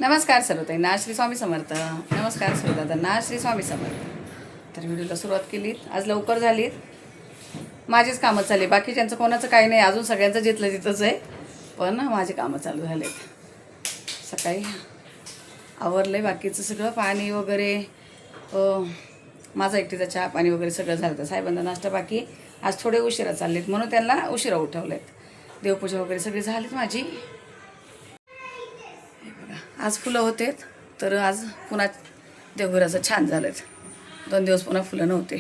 नमस्कार सर्वताईंना श्री स्वामी समर्थ. नमस्कार सर्वदादांना श्री स्वामी समर्थ. तर व्हिडिओला सुरुवात केली. आज लवकर झाली. माझीच कामं चालली, बाकीच्यांचं कोणाचं काही नाही. अजून सगळ्यांचं जिथलं तिथंच आहे, पण माझे कामं चालू झालेत. सकाळी आवरलं आहे बाकीचं सगळं. पाणी वगैरे माझा एकटीचा चहा पाणी वगैरे सगळं झालं. तर साहेबांचा नाश्ता बाकी. आज थोडे उशिरा चाललेत म्हणून त्यांना उशिरा उठवलेत. देवपूजा वगैरे सगळी झालीत माझी. आज फुलं होते, तर आज पुन्हा देवघराचं छान झालं. 2 दिवस पुन्हा फुलं नव्हते,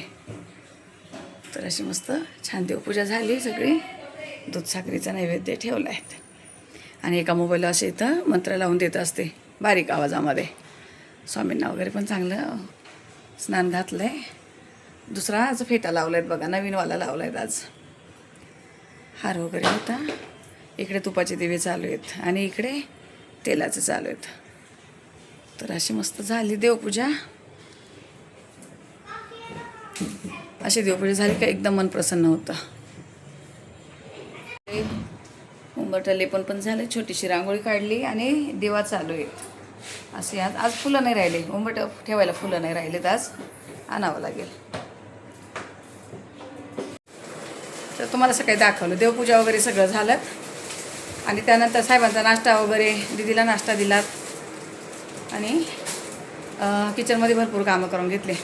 तर अशी मस्त छान देवपूजा झाली. सगळी दूध साखरेचा नैवेद्य ठेवला आहे. आणि एका मोबाईलला असे इथं मंत्र लावून देत असते बारीक आवाजामध्ये. स्वामींना वगैरे पण चांगलं स्नान घातलं आहे. दुसरा आज फेटा लावला आहेत बघा, नवीनवाला लावला आहेत आज. हार वगैरे होता. इकडे तुपाचे दिवे चालू आहेत आणि इकडे तेलाचं चालू आहेत. तर अशी मस्त झाली देवपूजा. अशी देवपूजा झाली का एकदम मन प्रसन्न होतं. उंबरठा लेपन पण झालं, छोटीशी रांगोळी काढली आणि दिवा चालू आहेत. असे आज फुलं नाही राहिले, उंबरठा ठेवायला फुलं नाही राहिलेत, आज आणावं लागेल. तर तुम्हाला सकाळी दाखवलं देवपूजा वगैरे सगळं झालं. आणि त्यानंतर साहेबांचा नाश्ता वगैरे, दीदीला नाश्ता दिलात आणि किचनमध्ये भरपूर कामं करून घेतले.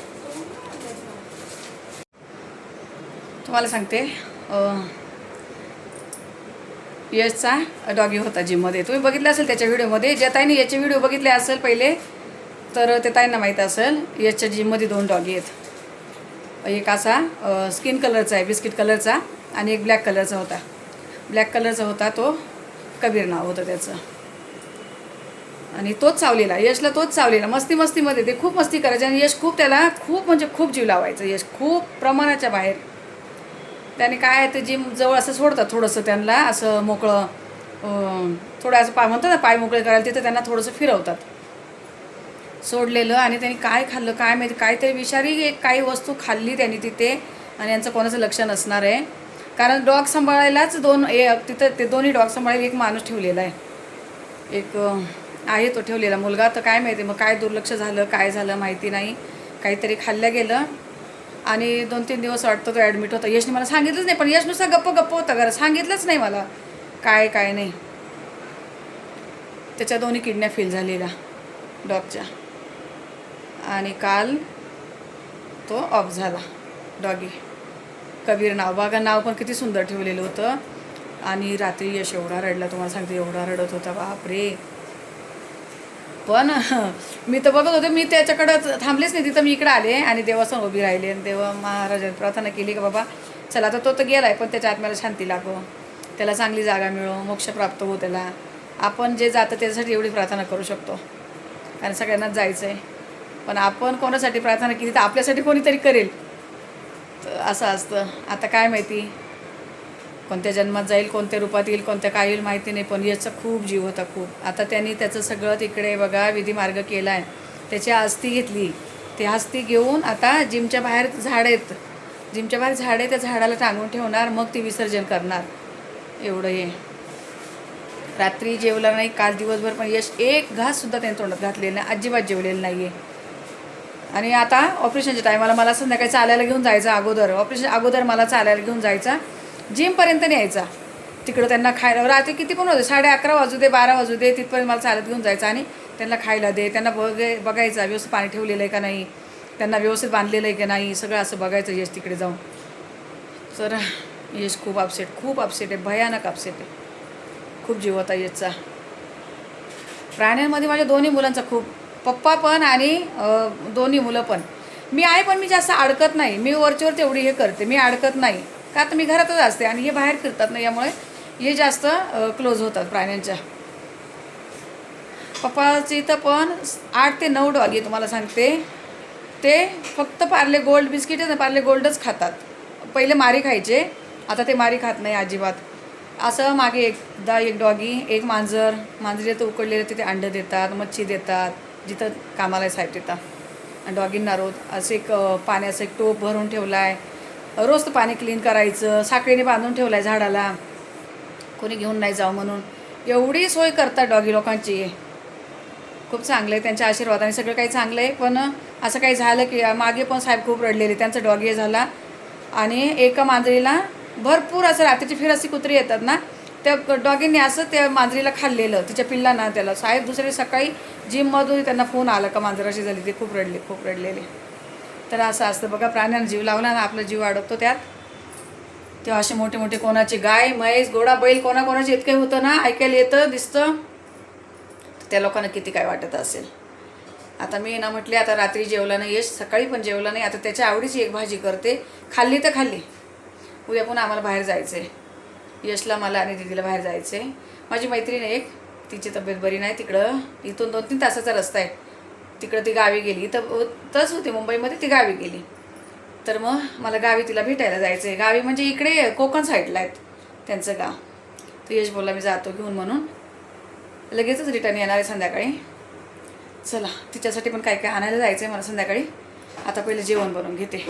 तुम्हाला सांगते, यशचा डॉगी होता जिममध्ये. तुम्ही बघितलं असेल त्याच्या व्हिडिओमध्ये. ज्या ताईने याचे व्हिडिओ बघितले असेल पहिले, तर ते ताईंना माहीत असेल. यशच्या जिममध्ये 2 डॉगी आहेत. एक असा स्किन कलरचा आहे, बिस्किट कलरचा, आणि एक ब्लॅक कलरचा होता. ब्लॅक कलरचा होता तो कबीर नाव होतं त्याचं. आणि तोच चावलेला, यशला तोच चावलेला. मस्तीमध्ये ते खूप मस्ती करायचे आणि यश खूप त्याला म्हणजे खूप जीव लावायचं. यश खूप प्रमाणाच्या बाहेर. त्याने काय ते जिम जवळ असं सोडतात थोडंसं त्यांना, असं मोकळं थोडं असं म्हणतात ना, पाय मोकळे करायला, तिथं त्यांना थोडंसं फिरवतात. सोडलेलं. आणि त्यांनी काय खाल्लं काय माहिती, काहीतरी विषारी एक काही वस्तू खाल्ली त्यांनी तिथे. आणि यांचं कोणाचं लक्ष नसणार आहे, कारण डॉग सांभाळायलाच तिथं ते दोन्ही डॉग सांभाळायला एक माणूस ठेवलेला आहे. एक आहे तो ठेवलेला मुलगा. तर काय माहिती मग काय दुर्लक्ष झालं, काय झालं माहिती नाही. काहीतरी खाल्लं गेलं आणि 2-3 दिवस वाटतं तो ॲडमिट होता. यशने मला सांगितलंच नाही, पण यश नुसता गप्प होता घरात, सांगितलंच नाही मला काय नाही. त्याच्या 2 किडन्या फेल झालेल्या डॉगच्या. आणि काल तो ऑफ झाला डॉगी. कबीर नाव बघा, नाव पण किती सुंदर ठेवलेलं होतं. आणि रात्री यश एवढा रडला, तुम्हाला सांगते एवढा रडत होता बापरे. पण मी तर बघत होते, मी त्याच्याकडं थांबलेच नाही. तिथं मी इकडे आले आणि देवासमोर उभी राहिली आणि देवा महाराजांनी प्रार्थना केली की बाबा चला, आता तो तर गेला आहे, पण त्याच्या आत्म्याला शांती लागो, त्याला चांगली जागा मिळो, मोक्ष प्राप्त हो त्याला. आपण जे जातं त्याच्यासाठी एवढी प्रार्थना करू शकतो, कारण सगळ्यांनाच जायचं आहे. पण आपण कोणासाठी प्रार्थना केली तर आपल्यासाठी कोणीतरी करेल. तर असं असतं. आता काय माहिती कोणत्या जन्मात जाईल, कोणत्या रूपात येईल, कोणत्या काय येईल माहिती नाही. पण याचा खूप जीव होता, खूप. आता त्यांनी त्याचं सगळं तिकडे बघा विधी मार्ग केला आहे. त्याची अस्थी घेतली. ती अस्थी घेऊन आता जिमच्या बाहेर झाड आहेत, त्या झाडाला टांगून ठेवणार, मग ती विसर्जन करणार. एवढं हे. रात्री जेवला नाही काल दिवसभर, पण यश एक घाससुद्धा त्याने तोंडात घातलेलं नाही, अजिबात जेवलेलं नाही आहे. आणि आता ऑपरेशनच्या टायमाला मला संध्याकाळी चालायला घेऊन जायचं. ऑपरेशन अगोदर मला चालायला घेऊन जायचा, जिमपर्यंत न्यायचा. तिकडं त्यांना खायला रात्री किती पण होते, 11:30 वाजू दे, 12 वाजू दे, तिथपर्यंत मला चालत घेऊन जायचं. आणि त्यांना खायला दे, त्यांना बघायचं व्यवस्थित पाणी ठेवलेलं आहे का नाही, त्यांना व्यवस्थित बांधलेलं आहे का नाही, सगळं असं बघायचं यश तिकडे जाऊन. तर यश खूप अपसेट आहे, भयानक अपसेट आहे. खूप जीव होता यशचा. प्राण्यांमध्ये माझ्या 2 मुलांचा खूप, पप्पा पण आणि 2 मुलं पण. मी आहे, पण मी जास्त अडकत नाही. मी वरच्यावर तेवढी हे करते, मी अडकत नाही का, तर मी घरातच असते आणि हे बाहेर फिरतात नाही, यामुळे हे जास्त क्लोज होतात प्राण्यांच्या. पप्पाची इथं पण 8 ते 9 डॉग आहे. तुम्हाला सांगते, ते फक्त पार्ले गोल्ड बिस्किट आहे ना, पार्ले गोल्डच खातात. पहिले मारी खायचे, आता ते मारी खात नाही अजिबात. असं मागे एकदा एक डॉगी, एक मांजरी तर उकडलेलं तिथे अंडं देतात, मच्छी देतात, जिथं कामाला आहे साहेब तिथं. डॉगींना रोज असं एक पाण्याचं एक टोप भरून ठेवला आहे. रोज तर पाणी क्लीन करायचं, साखळीने बांधून ठेवलं आहे झाडाला, कोणी घेऊन नाही जावं म्हणून. एवढी सोय करतात डॉगी लोकांची. खूप चांगलं आहे, त्यांच्या आशीर्वादाने सगळं काही चांगलं आहे. पण असं काही झालं की मागे पण साहेब खूप रडलेले, त्यांचा डॉग हे झाला आणि एका मांजरीला भरपूर असं रात्रीची फिरस्ती कुत्री येतात ना, त्या डॉगींनी असं त्या मांजरीला खाल्लेलं, तिच्या पिल्लांना. त्याला साहेब दुसरी सकाळी जिममधून त्यांना फोन आला का मांजराशी झाली, ते खूप रडलेले. तर असं असतं बघा, प्राण्यांना जीव लावला ना आपला जीव अडकतो त्यात. तेव्हा असे मोठे मोठे कोणाचे गाय म्हैस घोडा बैल कोणाकोणाचे इतकं होतं ना, ऐकायला येतं दिसतं, त्या लोकांना किती काय वाटत असेल. आता मी ना म्हटले आता रात्री जेवला नाही, यश सकाळी पण जेवला नाही, आता त्याच्या आवडीची एक भाजी करते, खाल्ली तर खाल्ली. उद्या पुन्हा आम्हाला बाहेर जायचं आहे, यशला मला आणि दीदीला बाहेर जायचं आहे. माझी मैत्रीण एक, तिची तब्येत बरी नाही, तिकडं इथून 2-3 तासाचा रस्ता आहे, तिकडं ती गावी गेली. तच होती मुंबईमध्ये, ती गावी गेली. तर मग मला गावी तिला भेटायला जायचं आहे. गावी म्हणजे इकडे कोकण साईडला आहेत त्यांचं गाव. तर यश बोलला मी जातो घेऊन म्हणून, लगेचच रिटर्न येणार आहे संध्याकाळी. चला तिच्यासाठी पण काय काय आणायला जायचं आहे मला संध्याकाळी. आता पहिले जेवण बनवून घेते.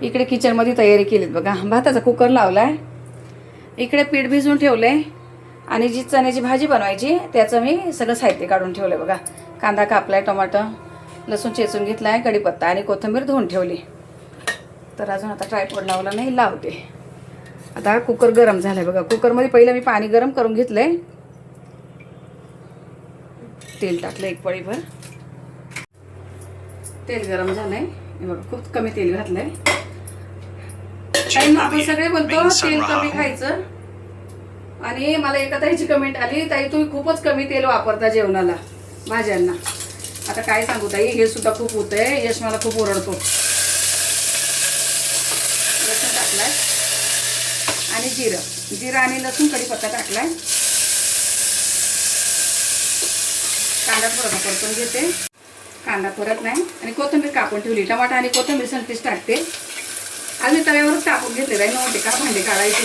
इकडे किचनमध्ये तयारी केलीत बघा, भाताचा कुकर लावला आहे, इकडे पीठ भिजवून ठेवलं आहे आणि जी चण्याची भाजी बनवायची त्याचं मी सगळं साहित्य काढून ठेवलं आहे बघा. कांदा कापला आहे, टोमॅटो लसूण चेचून घेतला आहे, कढीपत्ता आणि कोथिंबीर धुवून ठेवली. तर अजून आता ट्रायपॉड लावला नाही, लावते. आता कुकर गरम झालं आहे बघा. कुकरमध्ये पहिलं मी पाणी गरम करून घेतलं आहे, तेल टाकलं 1 पळीभर. तेल गरम झालं आहे बघा, खूप कमी तेल घातलं आहे. आपण सगळे बोलतो तेल कमी खायचं, आणि मला एका ताईची कमेंट आली, ताई तुम्ही खूपच कमी तेल वापरता जेवणाला भाज्यांना. आता काय सांगू ताई, हे सुद्धा खूप होतंय, यश मला खूप ओरडतो. लसूण टाकलाय आणि जिरं आणि लसूण कढीपत्ता टाकलाय. कांदा थोडासा परतून घेते, कांदा परत नाही, आणि कोथिंबीर कापून ठेवली. टमाटा आणि कोथिंबीर संतीच टाकते. आज मी तव्यावरच टाकून घेतले बाई, नव्हते का भांडे काढायचे.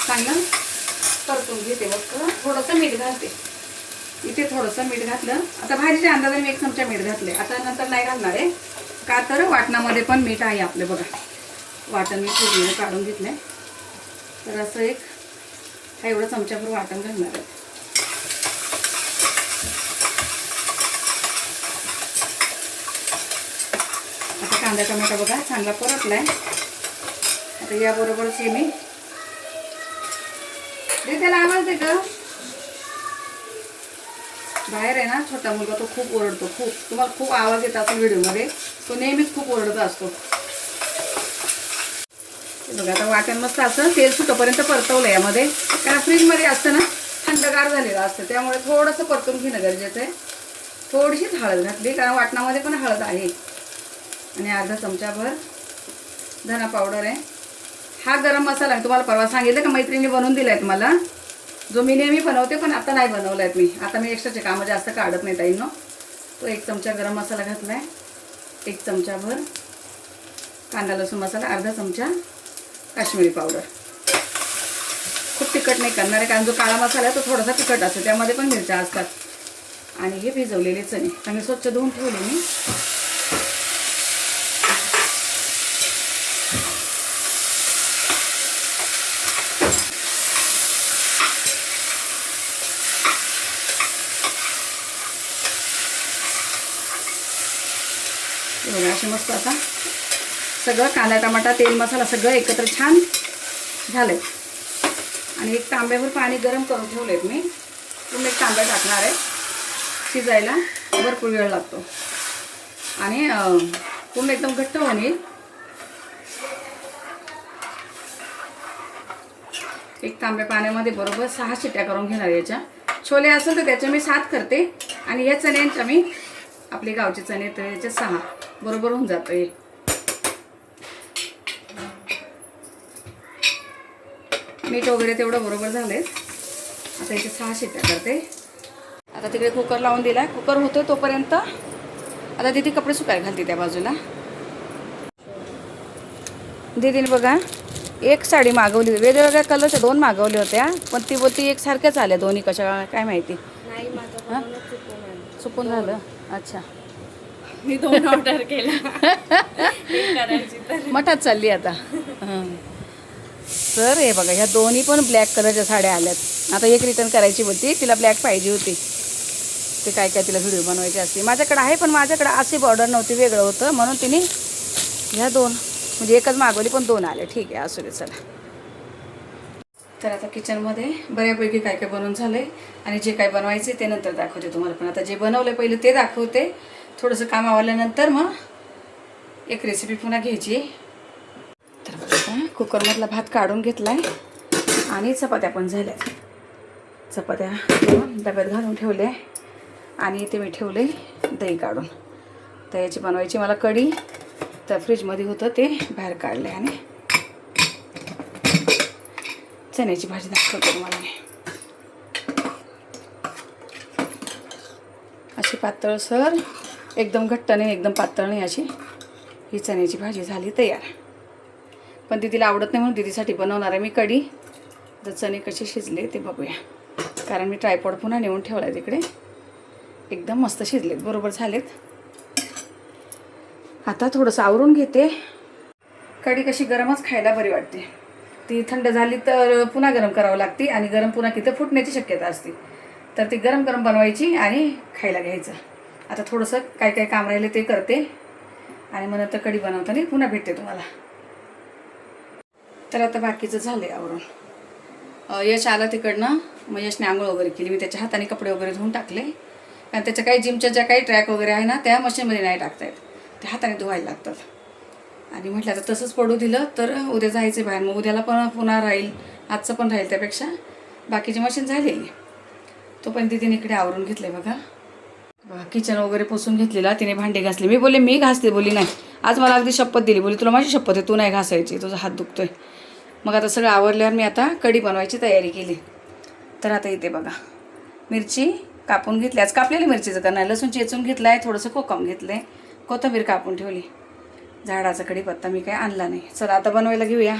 चांगलं परतून घेते. मग थोडंसं मीठ घालते, इथे थोडंसं मीठ घातलं. आता भाजीच्या अंदाजाने मी 1 चमचा मीठ घातले, आता नंतर नाही घालणार आहे, का तर वाटणामध्ये पण मीठ आहे आपलं बघा. वाटण मी फोडणीने काढून घेतलं, तर असं एवढं चमच्याभर वाटण घालणार आहे. आता कांदा टमाटा बघा चांगला परतलाय. आता याबरोबरच हे मी त्याला आवाज दे ग, बाहेर आहे ना छोटा मुलगा, तो खूप ओरडतो. तुम्हाला खूप आवाज येत असेल व्हिडिओमध्ये, तो नेहमीच खूप ओरडत असतो. बघा आता वाटण मस्त असं तेल सुटपर्यंत परतवलं यामध्ये, कारण फ्रीजमध्ये असतं ना थंडगार झालेलं असतं, त्यामुळे थोडंसं परतून घेणं गरजेचं आहे. थोडीशीच हळद घातली, कारण वाटणामध्ये पण हळद आहे, आणि अर्धा चमचाभर धना पावडर आहे. हा गरम मसाला मी तुम्हाला परवा सांगितलं का मैत्रिणी बनवून दिलाय मला, जो मी नेहमी बनवते, पण आता नाही बनवलाय मी. आता मी एक्स्ट्राचे कामं जास्त काढत नाही ताईंनो. तो 1 चमचा गरम मसाला घातलाय, 1 चमचाभर कांदा लसूण मसाला, अर्धा चमचा काश्मीरी पावडर. खूप तिखट नाही करणार आहे, कारण जो काळा मसाला आहे तो थोडासा तिखट असतो, त्यामध्ये पण मिरच्या असतात. आणि हे भिजवलेले चणे चांगले स्वच्छ धुवून ठेवले मी. बघा असे मस्त आता सगळं कांदा टमाटा तेल मसाला सगळं एकत्र छान झालंय. आणि 1 तांब्याभर पाणी गरम करून ठेवलेत मी. पूर्ण 1 तांब्या टाकणार आहे, शिजायला भरपूर वेळ लागतो, आणि पूर्ण एकदम घट्ट होईल. 1 तांब्या पाण्यामध्ये बरोबर 6 शिट्ट्या करून घेणार. याच्या छोले असेल तर त्याच्या मी 7 करते, आणि या चण्यांच्या मी आपले गावचे चणे तर याचे 6 बरोबर होऊन जातं. हे मीठ वगैरे तेवढं बरोबर झालंय. आता याचे 6 शिट्ट्या करते. आता तिकडे कुकर लावून दिला, कुकर होतोय तोपर्यंत आता दीदी कपडे सुकायला घालते त्या बाजूला. दीदीने बघा 1 साडी मागवली, वेगवेगळ्या कलरच्या 2 मागवल्या होत्या, पण ती बोलती एकसारख्याच आल्या दोन्ही, कशा काय माहिती. चुकून झालं. अच्छा, मी 2 ऑर्डर केला. मठात चालली आता. सर हे बघा, ह्या दोन्ही पण ब्लॅक कलरच्या साड्या आल्यात. आता एक रिटर्न करायची होती, तिला ब्लॅक पाहिजे होती. ते काय काय तिला व्हिडिओ बनवायचे असते. माझ्याकडे आहे, पण माझ्याकडे अशी बॉर्डर नव्हती, वेगळं होतं, म्हणून तिने ह्या दोन म्हणजे एकच मागवली, पण दोन आले. ठीक आहे, असू दे, चला. तर आता किचनमध्ये बऱ्यापैकी काय काय बनवून झालं आहे आणि जे काय बनवायचे ते नंतर दाखवते तुम्हाला. पण आता जे बनवलं पहिले ते दाखवते. थोडंसं काम आवरल्यानंतर मग एक रेसिपी पुन्हा घ्यायची. तर बघा, कुकरमधला भात काढून घेतला आहे आणि चपात्या पण झाल्यात. चपात्या डब्यात घालून ठेवले आणि इथे मी ठेवले दही काढून. तर याची बनवायची मला कढी. तर फ्रीजमध्ये होतं ते बाहेर काढले आणि चण्याची भाजी दाखवते तुम्हाला मी. अशी पातळसर, एकदम घट्ट नाही, एकदम पातळ नाही, अशी ही चण्याची भाजी झाली तयार. पण दीदीला आवडत नाही म्हणून दीदीसाठी बनवणार आहे मी कढी. तर चणे कसे शिजले ते बघूया, कारण मी ट्रायपॉड पुन्हा नेऊन ठेवला आहे तिकडे. एकदम मस्त शिजलेत, बरोबर झालेत. आता थोडंसं आवरून घेते. कढी कशी गरमच खायला बरी वाटते. ती थंड झाली तर पुन्हा गरम करावं लागते आणि गरम पुन्हा किती फुटण्याची शक्यता असते. तर ती गरम गरम बनवायची आणि खायला घ्यायचं. आता थोडंसं काय काय काम राहिले ते करते आणि मग नंतर कढी बनवताना पुन्हा भेटते तुम्हाला. तर आता बाकीचं झालं आहे आवरून. यश आला तिकडनं, मग यशने आंघोळ वगैरे केली. मी त्याच्या हाताने कपडे वगैरे धुवून टाकले, कारण त्याच्या काही जिमच्या ज्या काही ट्रॅक वगैरे आहे ना, त्या मशीनमध्ये नाही टाकता येत, ते हाताने धुवायला लागतात. आणि म्हटलं आता तसंच पडू दिलं तर उद्या जायचं बाहेर, मग उद्याला पण पुन्हा राहील, आजचं पण राहील. त्यापेक्षा बाकीची मशीन झालेली. तो पण तिने इकडे आवरून घेतलं आहे बघा. किचन वगैरे पुसून घेतलेला, तिने भांडे घासले. मी बोलले मी घासते, बोली नाही. आज मला अगदी शपथ दिली, बोली तुला माझी शपथ आहे, तू नाही घासायची, तुझा हात दुखतोय. मग आता सगळं आवरल्यावर मी आता कढी बनवायची तयारी केली. तर आता इथे बघा, मिरची कापून घेतली. आज कापलेली मिरचीचं करणार. लसूण चेचून घेतला आहे, थोडंसं कोकम घेतलं आहे, कोथिंबीर कापून ठेवली. झाडाचा कढीपत्ता मी काही आणला नाही. चला आता बनवायला घेऊया.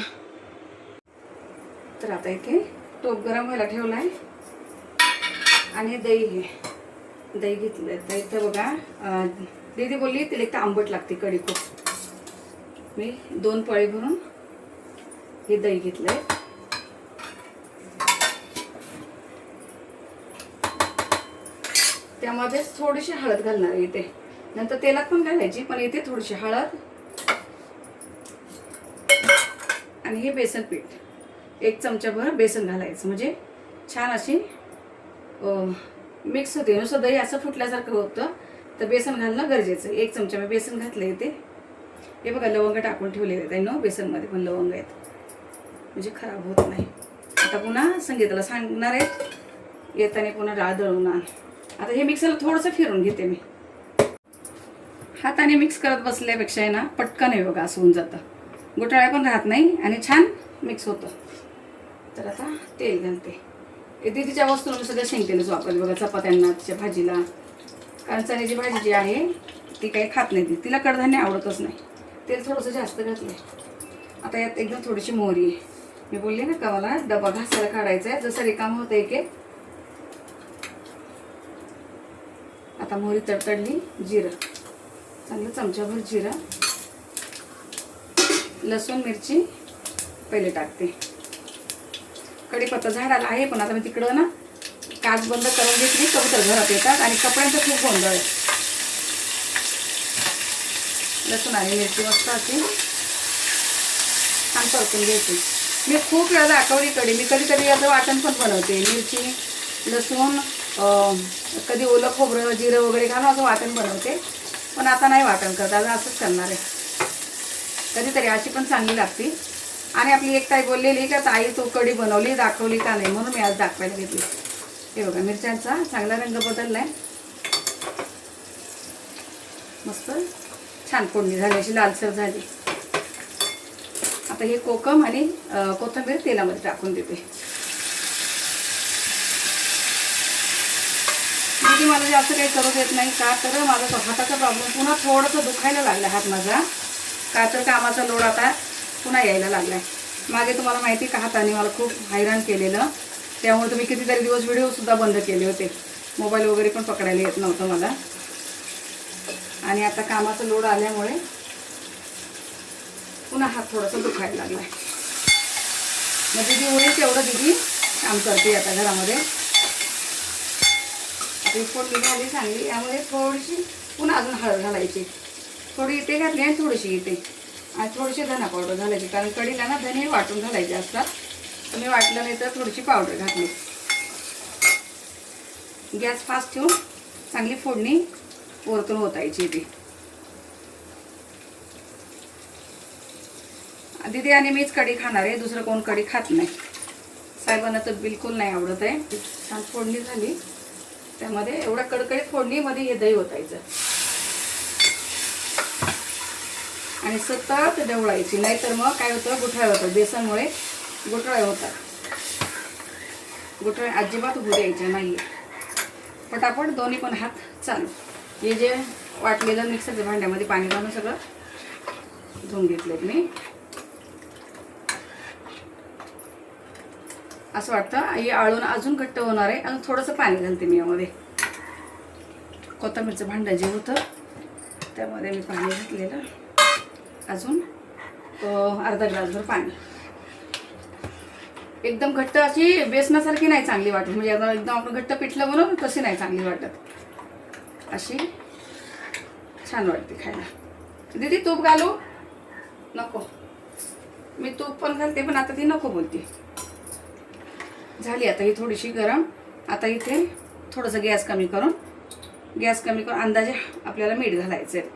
तर आता इथे टोप गरम व्हायला ठेवला आहे आणि दही घेतलं आहे. तर इथं बघा, दीदी बोलली तिला एक आंबट लागते कढी खूप. मी 2 पळी भरून हे दही घेतलं आहे. त्यामध्येच थोडीशी हळद घालणार आहे इथे, नंतर तेलात पण घालायची, पण इथे थोडीशी हळद आणि हे बेसन पीठ 1 चमचाभर बेसन घालायचं, म्हणजे छान अशी मिक्स होते. नुसतं दही असं फुटल्यासारखं होतं, तर बेसन घालणं गरजेचं. 1 चमचा मी बेसन घातलं इथे. हे बघा, लवंग टाकून ठेवलेले आहेत ना बेसनमध्ये, पण लवंग आहेत म्हणजे खराब होत नाही. आता पुन्हा संगीताला सांगणार आहे येताना पुन्हा डाळ दळून आण. आता हे मिक्सरला थोडंसं फिरून घेते मी. हाताने मिक्स करत बसल्यापेक्षा आहे ना, पटकन आहे बघा, असं होऊन जातं. गुटाळ्या पण राहत नाही आणि छान मिक्स होतं. तर आता तेल घालते. दीदीच्या वस्तूला मी सगळं शेंगतेलच वापरते बघा, चपात्यांना, तिच्या भाजीला. कारण चण्याची भाजी जी आहे ती काही खात नाही, तिला कडधान्य आवडतच नाही. तेल थोडंसं जास्त घातलं आहे. आता यात एकदम थोडीशी मोहरी आहे. मी बोलले ना का मला डबा घासायला काढायचा आहे, जसं रिकाम होतं एक. आता मोहरी तडतडली. जिरं चांगलं चमचाभर जिरं, लसूण मिरची पहिले टाकते. कढीपत्ता झाडाला आहे, पण आता मी तिकडं ना काच बंद करून घेतली, कबूतर घरात येतात आणि कपड्यांचं खूप गोंधळ आहे. लसूण आणि मिरची मस्त अशी छान परतून घ्यायची. मी खूप वेळा दाखवली कढी. मी कधी याचं वाटण पण बनवते, मिरची लसूण कधी ओलं खोबरं जिरं वगैरे घालून असं वाटण बनवते. पण आता नाही वाटण करत, आता असंच करणार आहे. कधीतरी अशी पण चांगली लागते. आणि आपली एक ताई बोललेली का ताई तू कढी बनवली दाखवली का नाही, म्हणून मी आज दाखवायला घेतली. हे बघा, मिरच्यांचा चांगला रंग बदललाय, मस्त छान फोडणी झाली, अशी लालसर झाली. आता हे कोकम आणि कोथिंबीर तेलामध्ये टाकून देते. दीदी मला जास्त काही करू देत नाही का, तर माझा हाताचा प्रॉब्लेम पुन्हा थोडंसं दुखायला लागला हात माझा, का तर कामाचा लोड आता पुन्हा यायला लागलाय. मागे तुम्हाला माहिती का हाताने मला खूप हैराण केलेलं, त्यामुळे तुम्ही कितीतरी दिवस व्हिडिओसुद्धा बंद केले होते. मोबाईल वगैरे पण पकडायला येत नव्हतं मला. आणि आता कामाचा लोड आल्यामुळे पुन्हा हात थोडासा दुखायला लागलाय. मग दिदी होईल तेवढं दिदी काम करते आता घरामध्ये. आता ही फोडणी झाली चांगली. यामध्ये थोडीशी पुन्हा अजून हळद घालायची. थोडी इथे घातली आणि थोडीशी इथे आणि थोडीशी धना पावडर घालायची, कारण कढीला ना धने वाटून घालायचे असतात. तुम्ही वाटलं नाही तर थोडीशी पावडर घातली. गॅस फास्ट ठेवून चांगली फोडणी वरतून ओतायची ती. दीदी आणि मीच कढी खाणार आहे, दुसरं कोण कढी खात नाही. साहेबांना तर बिलकुल नाही आवडत आहे. छान फोडणी झाली. त्यामध्ये एवढ्या कडकडीत फोडणीमध्ये हे दही ओतायचं आणि सतत ढवळायची, नाहीतर मग काय होतं, गुठळ्या होतं. बेसनमुळे गुठळ्या होतात. गुठळ्या अजिबात होऊ द्यायच्या नाही. पटापट दोन्ही पण हात चालू. हे जे वाटलेलं मिक्सरच्या भांड्यामध्ये पाणी घालून सगळं धुवून घेतलेत मी. असं वाटतं हे आळून अजून घट्ट होणार आहे. अजून थोडंसं पाणी घालते मी यामध्ये. कोथिंबीरचं भांडं जे होतं त्यामध्ये मी पाणी घातलेलं. अजून अर्धा ग्लासभर पाणी. एकदम घट्ट अशी बेसनासारखी नाही चांगली वाटत, म्हणजे आता एकदम आपण घट्ट पिठलं बनवून तशी नाही चांगली वाटत. अशी छान वाटते खायला. दीदी तूप घालू नको, मी तूप पण घालते पण आता ती नको बोलते. झाली आता ही थोडीशी गरम. आता इथे थोडंसं गॅस कमी करून अंदाजे आपल्याला मीठ घालायचं आहे.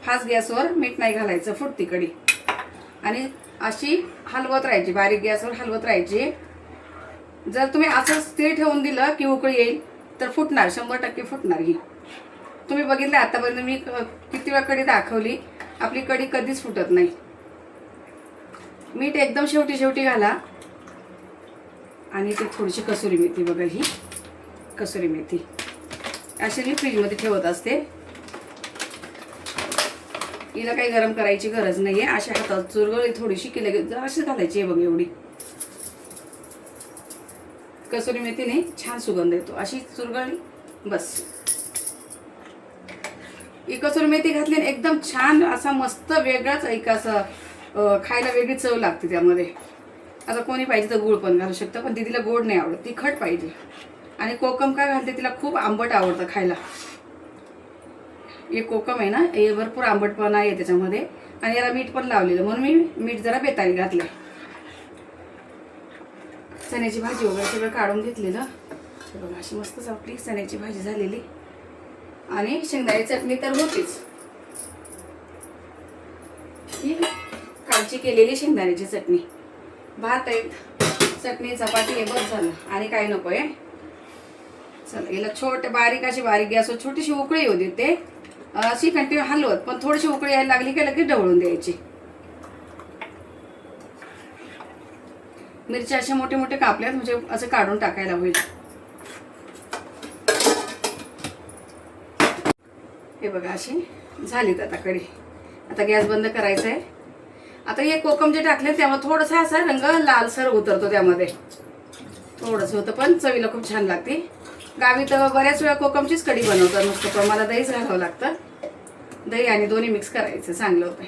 फास्ट गॅसवर मीठ नाही घालायचं, फुटती कढी. आणि अशी हलवत राहायची, बारीक गॅसवर हलवत राहायची. जर तुम्ही असं स्थिर ठेवून दिलं की उकळी येईल तर फुटणार, 100% फुटणार. ही तुम्ही बघितलं आतापर्यंत मी किती वेळा कढी दाखवली, आपली कढी कधीच फुटत नाही. मीठ एकदम शेवटी घाला. आणि ते थोडीशी कसुरी मेथी, बघा ही कसुरी मेथी अशी मी फ्रीजमध्ये ठेवत असते. हिला काही गरम करायची गरज नाही आहे. अशा हातात चुरगळी थोडीशी केली अशी घालायची आहे बघ. एवढी कसुरी मेथीने छान सुगंध येतो. अशी चुरगळी बस. ही कसुरी मेथी घातली एकदम छान असा मस्त वेगळाच एक असं खायला वेगळी चव लागते त्यामध्ये. आता कोणी पाहिजे तर गूळ पण घालू शकतं, पण दीदीला गोड नाही आवडत, तिखट पाहिजे. आणि कोकम काय घालते, तिला खूप आंबट आवडतं खायला. हे कोकम आहे ना, हे भरपूर आंबटपणा आहे त्याच्यामध्ये. आणि याला मीठ पण लावलेलं, म्हणून मी मीठ जरा बेताळी घातलं. चण्याची भाजी वगैरे सगळं काढून घेतलेलं. बघा अशी मस्तच आपली चण्याची भाजी झालेली. आणि शेंगदाणे चटणी तर होतीच. ही कालची केलेली शेंगदाण्याची चटणी. भात आहे, चटणी चपाती आहे, बस झालं. आणि काही नको आहे. चला हिला छोटे बारीक गॅसवर छोटीशी उकळी येऊ देते. अशी कंटिन्यू हलवत, पण थोडीशी उकळी यायला लागली की लगेच ढवळून द्यायची. मिरच्या अशा मोठे मोठे कापल्यात, म्हणजे असं काढून टाकायला होईल. हे बघा अशी झालीत आता कढी. आता गॅस बंद करायचा आहे. आता हे कोकम जे टाकले त्यामुळे थोडासा असा रंग लालसर उतरतो, त्यामध्ये थोडंसं होतं, पण चवीला खूप छान लागते. गावी तर बऱ्याच वेळा कोकमचीच कढी बनवतात नुसतं, पण मला दहीच घालावं लागतं. दही आणि दोन्ही मिक्स करायचं, चांगलं होतं.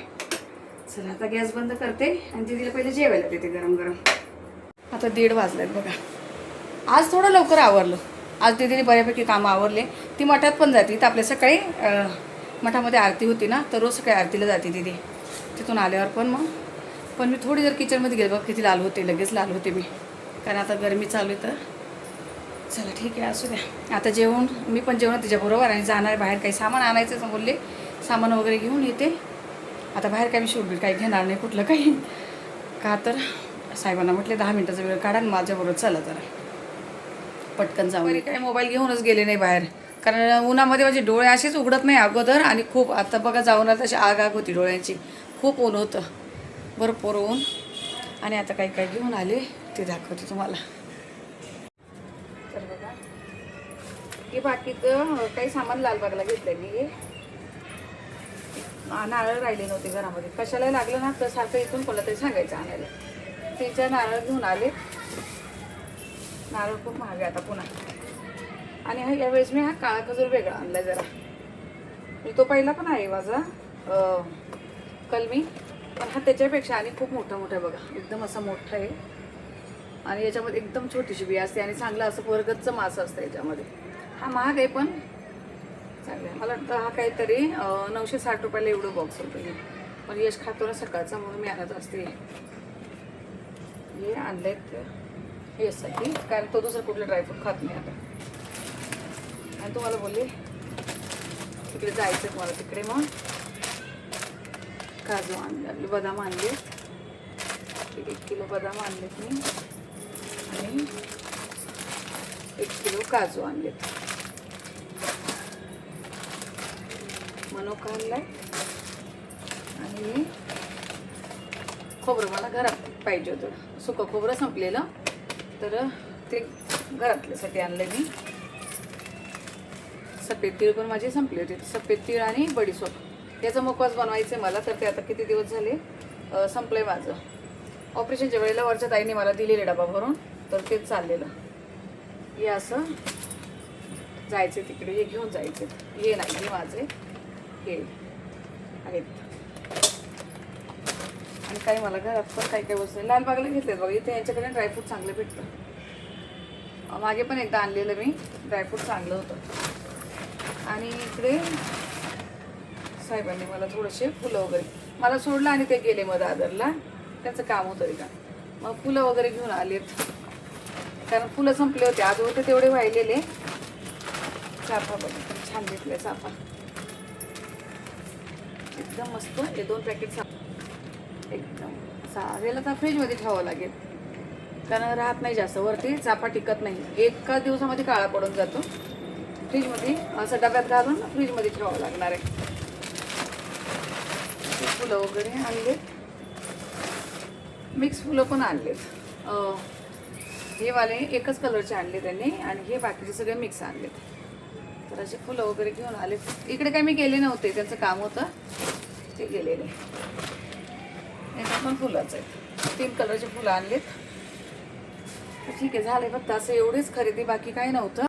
चला आता गॅस बंद करते आणि दीदीला पहिले जेवायला देते गरम गरम. आता 1:30 वाजलेत बघा. आज थोडं लवकर आवरलं. आज दीदीने बऱ्यापैकी कामं आवरले. ती मठात पण जाते. तर आपल्या सकाळी मठामध्ये आरती होती ना, तर रोज सकाळी आरतीला जाते दीदी. तिथून आल्यावर पण मी थोडी जर किचनमध्ये गेले बघ किती लाल होते, लगेच लाल होते मी, कारण आता गरमी चालू आहे. तर चला ठीक आहे, असू द्या. आता जेवण मी पण जेवण तिच्याबरोबर आणि जाणार बाहेर, काही सामान आणायचं बोलले, सामान वगैरे घेऊन येते. आता बाहेर काय मी शूट काही घेणार नाही कुठलं काही, का तर साहेबांना म्हटले 10 मिनिटाचा वेळ काढा आणि माझ्याबरोबर चला जरा पटकन जाऊन. काही मोबाईल घेऊनच गेले नाही बाहेर, कारण उन्हामध्ये माझे डोळे असेच उघडत नाही अगोदर. आणि खूप आता बघा जाऊन आता अशी आग होती डोळ्यांची. खूप ऊन होतं, भरपूर ऊन. आणि आता काही काही घेऊन आले ते दाखवते तुम्हाला. तर बघा हे बाकीचं काही सामान लालबागला घेतलं मी. नारळ राहिले नव्हते घरामध्ये, कशाला लागलं ना तर सारखं इथून कोणाला तरी सांगायचं आणायला. तिच्या नारळ घेऊन आले. नारळ खूप महाग आहे आता पुन्हा. आणि यावेळेस मी हा काळा खजूर वेगळा आणला जरा. तो पहिला पण आहे माझा कलमी, पण हा त्याच्यापेक्षा आणि खूप मोठा आहे बघा, एकदम असा मोठा आहे. आणि याच्यामध्ये एकदम छोटीशी बी असते आणि चांगलं असं वर्गतचं मासं असतं याच्यामध्ये. हा महाग आहे पण चांगलं आहे. मला वाटतं हा काहीतरी 960 रुपयाला एवढं बॉक्स होतं हे. पण यश खातो ना सकाळचा म्हणून मी आणत असते. हे आणलेत यशसाठी, कारण तो दुसरं कुठलं ड्रायफ्रूट खात नाही आता. आणि तुम्हाला बोलले तिकडे जायचं तुम्हाला, तिकडे मग काजू आणले, आपले बदाम आणले, 1 किलो बदाम आणलेत मी आणि 1 किलो काजू आणलेत. मनुका आणलाय आणि खोबरं मला घरात पाहिजे होतं. सुकं खोबरं संपलेलं तर ते घरातल्यासाठी आणलं मी. सफेद तीळ पण माझे संपले होते. सफेद तीळ आणि बडीशोप याचा मुखवास बनवायचं आहे मला. तर ते आता किती दिवस झाले संपलं आहे माझं. ऑपरेशनच्या वेळेला वरच्या ताईने मला दिलेले डबा भरून, तर तेच चाललेलं. हे असं जायचे तिकडे, हे घेऊन जायचे. हे नाही, हे माझे हे आहेत. आणि काही मला घरात पण काही काही वस्तू लालबागला घेतलेत बघा. इथे यांच्याकडे ड्रायफ्रूट चांगलं भेटतं. मागे पण एकदा आणलेलं मी ड्रायफ्रूट, चांगलं होतं. आणि इकडे साहेबांनी मला थोडेसे फुलं वगैरे मला सोडलं आणि ते गेले मग दादरला, त्यांचं काम होतं का. मग फुलं वगैरे घेऊन आलेत, कारण फुलं संपले होते. आज होते तेवढे वाहिलेले. चाफा बघा छान घेतले चाफा, एकदम मस्त. हे 2 पॅकेट एकदम याला तर फ्रीजमध्ये ठेवावं लागेल, कारण राहत नाही जास्त वरती, चाफा टिकत नाही. 1 दिवसामध्ये काळा पडून जातो. फ्रीजमध्ये असं डब्यात घालून फ्रीजमध्ये ठेवावं लागणार आहे. फुलं वगैरे आणलेत, मिक्स फुलं पण आणलेत. हे वाले एकच कलरचे आणले त्यांनी आणि हे बाकीचे सगळे मिक्स आणलेत. तर असे फुलं वगैरे घेऊन आले. इकडे काही मी गेले नव्हते, त्यांचं काम होतं ते गेलेले. याच्यात पण फुलंच आहेत, 3 कलरचे फुलं आणलेत. ठीक आहे, झाले फक्त असं एवढीच खरेदी, बाकी काही नव्हतं.